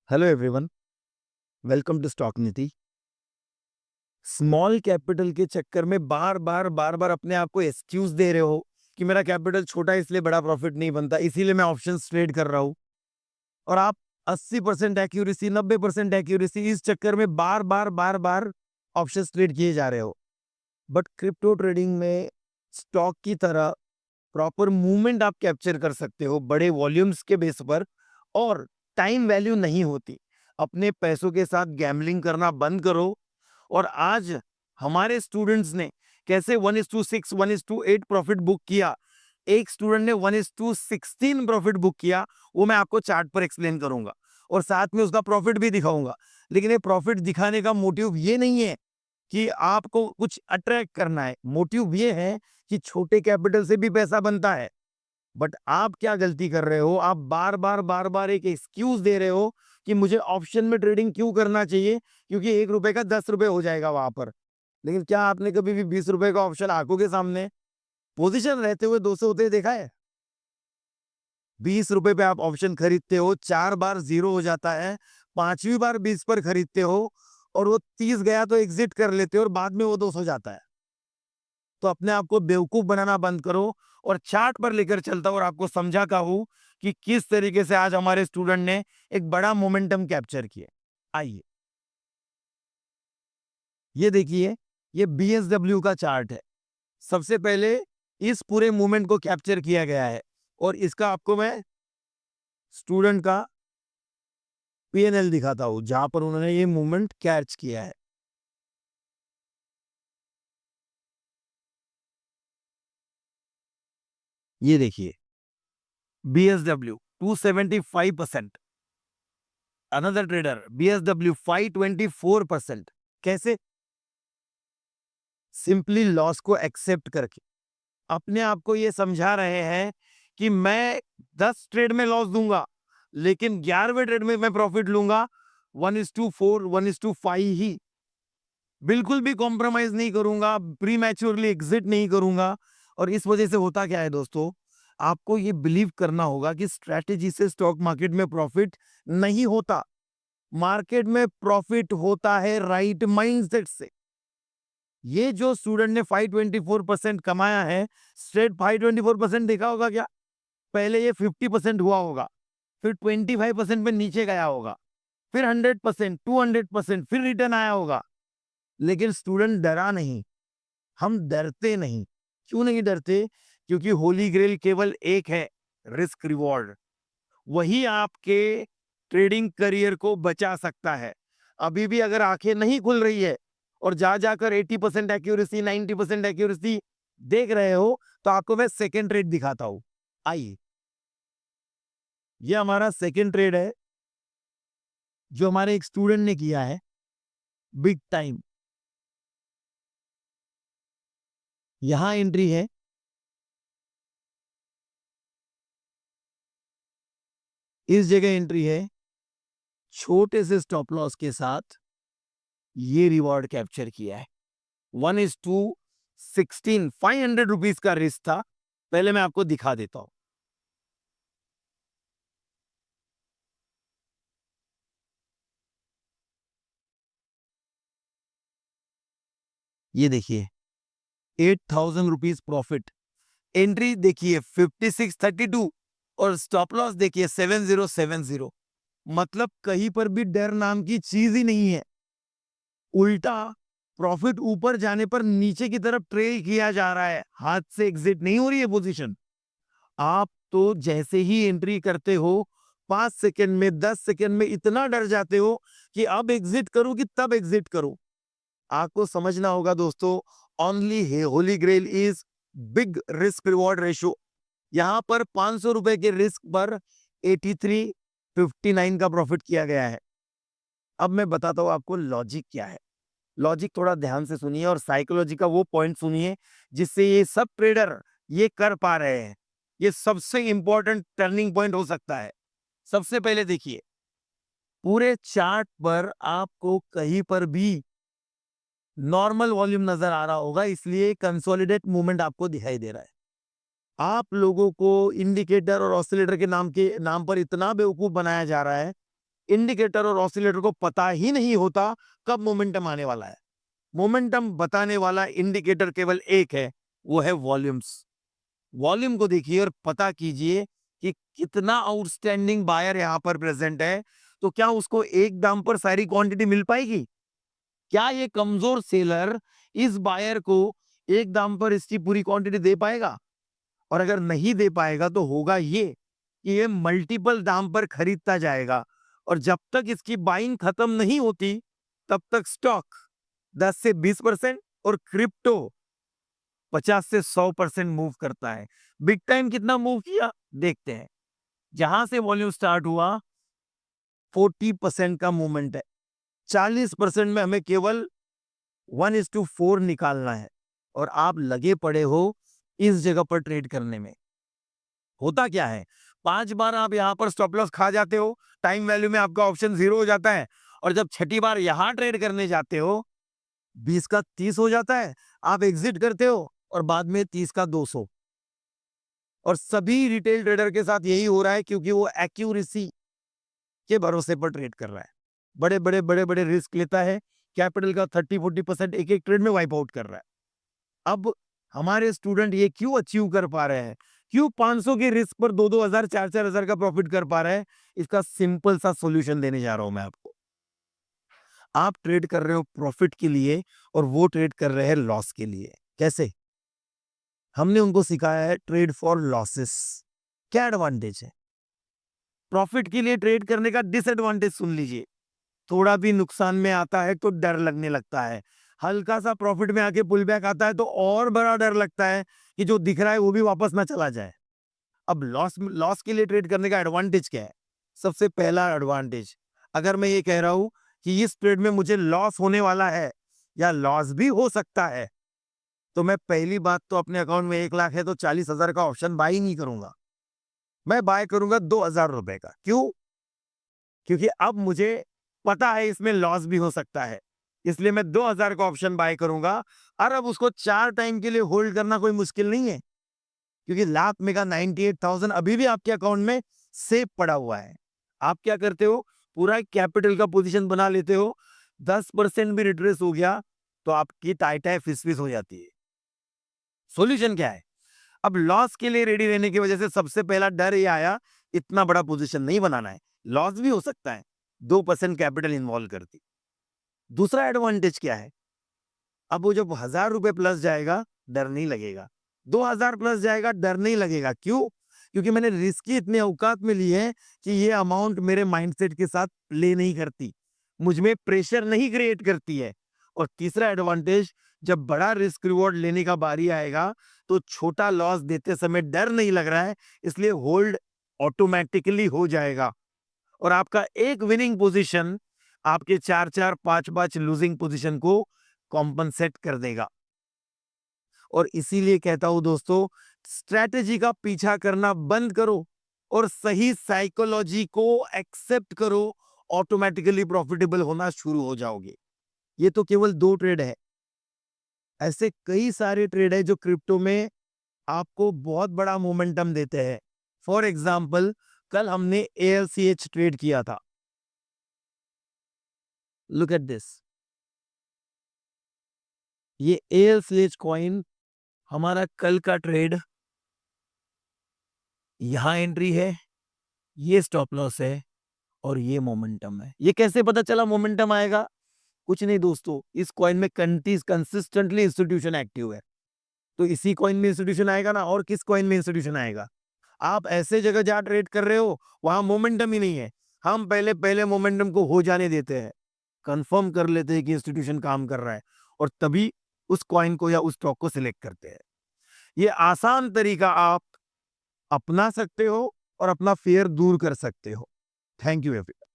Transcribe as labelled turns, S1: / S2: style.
S1: Hello everyone, welcome to stock Niti. Small capital के चक्कर में बार बार अपने आप को एक्सक्यूज दे रहे हो कि मेरा कैपिटल छोटा है इसलिए बड़ा प्रॉफिट नहीं बनता, इसीलिए मैं ऑप्शंस ट्रेड कर रहा हूं। और आप 80% एक्यूरेसी, 90% एक्यूरेसी, इस चक्कर में बार बार ऑप्शंस ट्रेड किए जा रहे हो। बट क्रिप्टो ट्रेडिंग में स्टॉक की तरह प्रॉपर मूवमेंट आप कैप्चर कर सकते हो बड़े वॉल्यूम्स के बेस पर, और टाइम वैल्यू नहीं होती। अपने पैसों के साथ गैम्बलिंग करना बंद करो। और आज हमारे स्टूडेंट्स ने कैसे 1:6, 1:8 प्रॉफिट बुक किया, एक स्टूडेंट ने 1:16 प्रॉफिट बुक किया, वो मैं आपको चार्ट पर एक्सप्लेन करूंगा और साथ में उसका प्रॉफिट भी दिखाऊंगा। लेकिन ये प्रॉफिट दिखाने का मोटिव ये नहीं है कि आपको कुछ अट्रैक्ट करना है, मोटिव ये है कि छोटे कैपिटल से भी पैसा बनता है। बट आप क्या गलती कर रहे हो, आप बार बार एक एक्सक्यूज दे रहे हो कि मुझे ऑप्शन में ट्रेडिंग क्यों करना चाहिए, क्योंकि 1 रुपए का 10 रुपए हो जाएगा वहां पर। लेकिन क्या आपने कभी भी 20 रुपए का ऑप्शन आंखों के सामने पोजीशन रहते हुए 200 होते देखा है? 20 रुपए पे आप ऑप्शन खरीदते हो, 4 बार जीरो हो जाता है, 5वीं बार 20 पर खरीदते हो और वो 30 गया तो एग्जिट कर लेते हो और बाद में वो 200 जाता है। तो अपने आप को बेवकूफ बनाना बंद करो और चार्ट पर लेकर चलता हूं और आपको समझाता हूं कि किस तरीके से आज हमारे स्टूडेंट ने एक बड़ा मोमेंटम कैप्चर किया। आइए, ये देखिए, ये बीएसडब्ल्यू का चार्ट है। सबसे पहले इस पूरे मूवमेंट को कैप्चर किया गया है और इसका आपको मैं स्टूडेंट का पीएनएल दिखाता हूं जहां पर उन्होंने ये मूवमेंट कैच किया है। ये देखिए, बीएसडब्ल्यू 275%, अनदर ट्रेडर बीएसडब्ल्यू 524%। कैसे? सिंपली लॉस को एक्सेप्ट करके अपने आप को ये समझा रहे हैं कि मैं 10 ट्रेड में लॉस दूंगा लेकिन 11वें ट्रेड में मैं प्रॉफिट लूंगा। 1:4, 1:5 ही, बिल्कुल भी कॉम्प्रोमाइज नहीं करूंगा, प्री मैच्योरली एग्जिट नहीं करूंगा। और इस वजह से होता क्या है दोस्तों, आपको ये बिलीव करना होगा कि स्ट्रैटेजी से स्टॉक मार्केट में प्रॉफिट नहीं होता। मार्केट में प्रॉफिट होता है राइट माइंडसेट से। ये जो स्टूडेंट ने 524% कमाया है, स्ट्रेट 524% देखा होगा क्या? पहले ये 50% हुआ होगा, फिर 25% पे नीचे गया होगा, फिर 100%, 200%, फिर रिटर्न आया होगा। लेकिन स्टूडेंट डरा नहीं, हम डरते नहीं। क्यों नहीं डरते? क्योंकि होली ग्रेल केवल एक है, रिस्क रिवॉर्ड। वही आपके ट्रेडिंग करियर को बचा सकता है। अभी भी अगर आंखें नहीं खुल रही है और जा जाकर 80% एक्यूरेसी, 90% एक्यूरेसी देख रहे हो, तो आपको मैं सेकेंड ट्रेड दिखाता हूं। आइए, ये हमारा सेकेंड ट्रेड है जो हमारे एक स्टूडेंट ने किया है, बिग टाइम। यहां एंट्री है, इस जगह एंट्री है, छोटे से स्टॉप लॉस के साथ ये रिवॉर्ड कैप्चर किया है। 1:16, 500 रुपीज का रिस्क था। पहले मैं आपको दिखा देता हूं। ये देखिए, 8,000 रुपीज प्रॉफिट। एंट्री देखिए 5632 और स्टॉप लॉस देखिए 7070। मतलब कहीं पर भी डर नाम की चीज ही नहीं है। उल्टा प्रॉफिट ऊपर जाने पर नीचे की तरफ ट्रेल किया जा रहा है, हाथ से एग्जिट नहीं हो रही है पोजीशन। आप तो जैसे ही एंट्री करते हो 5 सेकंड में, 10 सेकंड में इतना डर जाते हो कि अब एग्जिट करूं कि तब एग्जिट करूं। आपको समझना होगा दोस्तों, only holy grail is big risk reward ratio. यहां पर 500 रुपए के रिस्क पर 8359 का प्रॉफिट किया गया है। अब मैं बताता हूं आपको लॉजिक क्या है। लॉजिक थोड़ा ध्यान से सुनिए और साइकोलॉजी का वो पॉइंट सुनिए जिससे ये सब ट्रेडर ये कर पा रहे हैं। ये सबसे इंपॉर्टेंट टर्निंग पॉइंट हो सकता है। सबसे पहले देखिए, पूरे चार्ट पर आपको कहीं पर भी नॉर्मल वॉल्यूम नजर आ रहा होगा, इसलिए कंसोलिडेट मूवमेंट आपको दिखाई दे रहा है। आप लोगों को इंडिकेटर और ऑसिलेटर के नाम पर इतना बेवकूफ बनाया जा रहा है इंडिकेटर और ऑसिलेटर को पता ही नहीं होता कब मोमेंटम आने वाला है। मोमेंटम बताने वाला इंडिकेटर केवल एक है, वो है वॉल्यूम्स। वॉल्यूम को देखिए और पता कीजिए कि कितना आउटस्टैंडिंग बायर यहां पर प्रेजेंट है, तो क्या उसको एक दाम पर सारी क्वांटिटी मिल पाएगी? क्या ये कमजोर सेलर इस बायर को एक दाम पर इसकी पूरी क्वांटिटी दे पाएगा? और अगर नहीं दे पाएगा तो होगा ये कि ये मल्टीपल दाम पर खरीदता जाएगा, और जब तक इसकी बाइंग खत्म नहीं होती तब तक स्टॉक 10 से 20% और क्रिप्टो 50 से 100% मूव करता है। बिग टाइम कितना मूव किया देखते हैं। जहां से वॉल्यूम स्टार्ट हुआ 40% का मूवमेंट है। 40% में हमें केवल 1:4 निकालना है, और आप लगे पड़े हो इस जगह पर ट्रेड करने में। होता क्या है, 5 बार आप यहां पर स्टॉप लॉस खा जाते हो, टाइम वैल्यू में आपका ऑप्शन 0 हो जाता है, और जब छठी बार यहां ट्रेड करने जाते हो 20 का 30 हो जाता है, आप एग्जिट करते हो और बाद में 30 का 200। और सभी रिटेल ट्रेडर के साथ यही हो रहा है, क्योंकि वो एक्यूरेसी के भरोसे पर ट्रेड कर रहा है। बड़े बड़े रिस्क लेता है, कैपिटल का 30-40% एक एक ट्रेड में वाइप आउट कर रहा है। अब हमारे स्टूडेंट ये क्यों अचीव कर पा रहे हैं, क्यों 500 के रिस्क पर 2-2 हजार 4-4 हजार का प्रॉफिट कर पा रहे हैं? इसका सिंपल सा सॉल्यूशन देने जा रहा हूं मैं आपको। आप ट्रेड कर रहे हो प्रॉफिट के लिए, और वो ट्रेड कर रहे हैं लॉस के लिए। कैसे? हमने उनको सिखाया है ट्रेड फॉर लॉसेस। क्या एडवांटेज है? प्रॉफिट के लिए ट्रेड करने का डिसएडवांटेज सुन लीजिए। थोड़ा भी नुकसान में आता है तो डर लगने लगता है, हल्का सा प्रॉफिट में आके पुल बैक आता है तो और बड़ा डर लगता है कि जो दिख रहा है वो भी वापस ना चला जाए। अब लॉस लॉस के लिए ट्रेड करने का एडवांटेज क्या है? सबसे पहला एडवांटेज, अगर मैं ये कह रहा हूं कि इस ट्रेड में मुझे लॉस होने वाला है या लॉस भी हो सकता है, तो मैं पहली बात तो अपने अकाउंट में 1 लाख है तो 40,000 का ऑप्शन बाई नहीं करूंगा, मैं बाय करूंगा 2,000 रुपए का। क्यों? क्योंकि अब मुझे पता है इसमें लॉस भी हो सकता है, इसलिए मैं 2,000 का ऑप्शन बाय करूंगा। और अब उसको 4 टाइम के लिए होल्ड करना कोई मुश्किल नहीं है, क्योंकि लाख में का 98,000 अभी भी आपके अकाउंट में सेफ पड़ा हुआ है। आप क्या करते हो, पूरा कैपिटल का पोजीशन बना लेते हो, 10% भी रिट्रेस हो गया तो आपकी टाइटाई फिसफिस हो जाती है। सॉल्यूशन क्या है? अब लॉस के लिए रेडी रहने की वजह से सबसे पहला डर ये आया, इतना बड़ा पोजीशन नहीं बनाना है, लॉस भी हो सकता है, 2% कैपिटल इन्वॉल्व करती। दूसरा एडवांटेज क्या है? अब वो जब 1,000 रुपए प्लस जाएगा डर नहीं लगेगा, 2,000 प्लस जाएगा डर नहीं लगेगा। क्यों? क्योंकि मैंने रिस्क ही इतने औकात में लिए है कि ये अमाउंट मेरे माइंडसेट के साथ प्ले नहीं करती, मुझ में प्रेशर नहीं क्रिएट करती है। और तीसरा एडवांटेज, जब बड़ा रिस्क रिवॉर्ड लेने का बारी आएगा तो छोटा लॉस देते समय डर नहीं लग रहा है, इसलिए होल्ड ऑटोमेटिकली हो जाएगा, और आपका एक विनिंग पोजीशन आपके 4-4 5-5 लूजिंग पोजीशन को कॉम्पनसेट कर देगा। और इसीलिए कहता हूं दोस्तों, स्ट्रैटेजी का पीछा करना बंद करो और सही साइकोलॉजी को एक्सेप्ट करो, ऑटोमेटिकली प्रॉफिटेबल होना शुरू हो जाओगे। ये तो केवल 2 ट्रेड है, ऐसे कई सारे ट्रेड है जो क्रिप्टो में आपको बहुत बड़ा मोमेंटम देते हैं। फॉर एग्जाम्पल, कल हमने ALCH ट्रेड किया था। लुक एट दिस, ये ALCH कॉइन हमारा कल का ट्रेड, यहां एंट्री है, ये स्टॉप लॉस है, और ये मोमेंटम है। ये कैसे पता चला मोमेंटम आएगा? कुछ नहीं दोस्तों, इस कॉइन में कंसिस्टेंटली इंस्टीट्यूशन एक्टिव है, तो इसी कॉइन में इंस्टीट्यूशन आएगा ना, और किस कॉइन में इंस्टीट्यूशन आएगा? आप ऐसे जगह जहां ट्रेड कर रहे हो वहां मोमेंटम ही नहीं है, हम पहले पहले मोमेंटम को हो जाने देते हैं, कंफर्म कर लेते हैं कि इंस्टीट्यूशन काम कर रहा है, और तभी उस कॉइन को या उस स्टॉक को सिलेक्ट करते हैं। ये आसान तरीका आप अपना सकते हो और अपना फेयर दूर कर सकते हो। Thank you everyone.